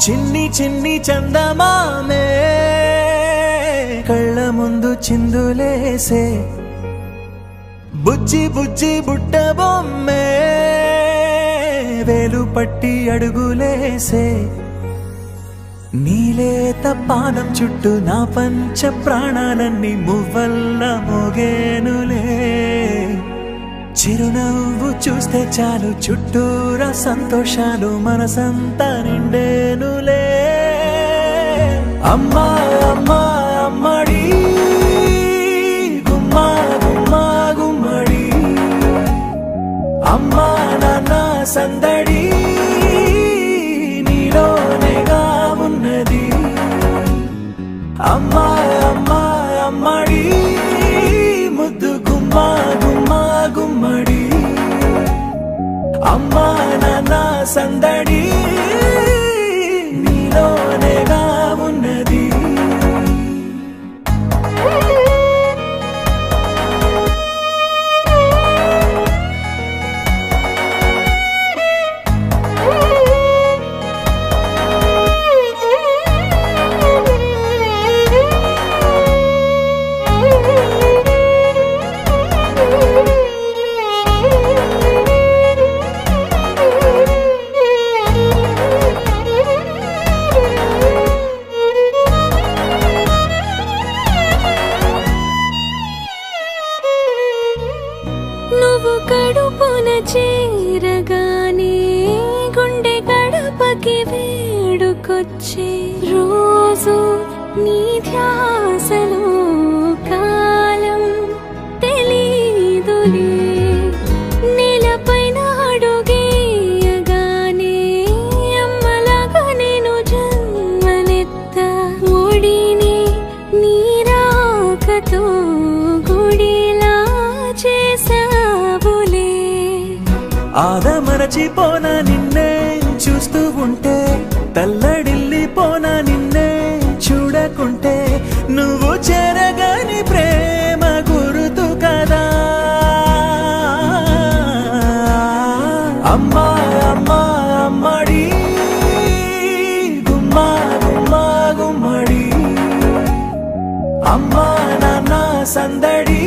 చిన్ని చిన్ని చందమామే కళ్ళ ముందు చిందులేసే బుజ్జి బుజ్జి బుట్ట బొమ్మే వేలు పట్టి అడుగులేసే నీలేత పానం చుట్టూ నా పంచ ప్రాణాలన్నీ మువ్వల్ల మోగేనులే చిరునవ్వు చూస్తే చాలు చుట్టూరా సంతోషాలు మనసంతా నిండేనులే అమ్మా అమ్మా అమ్మడి గుమ్మా గుమ్మా గుమ్మడి అమ్మా నాన్న సందడి నీలోనేగా ఉన్నది అమ్మా అమ్మా అమ్మడి ముద్దు గుమ్మా గుమ్మా గుమ్మడి అమ్మా నాన్న సందడి నీలోనేగా ఉన్నది నువ్వు కడుపున చేరగానే గుండె గడపకి వేడుకొచ్చే రోజు నీ ధ్యాసలో కాలం తెలీదులే నేలపైన అడుగేయగానే అమ్మలాగా నేను జన్మనెత్త ఒడిని నీ రాకతో గుడిలా చేసావులే ఆదమరచిపోనా నిన్నే చూస్తూ ఉంటే తల్లడిల్లిపోనా నిన్నే చూడకుంటే నువ్వు చెరగని ప్రేమ గురుతు కదా అమ్మా అమ్మా అమ్మడి గుమ్మా గుమ్మా గుమ్మడి అమ్మా నాన్న సందడి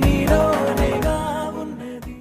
నీలోనేగా ఉన్నది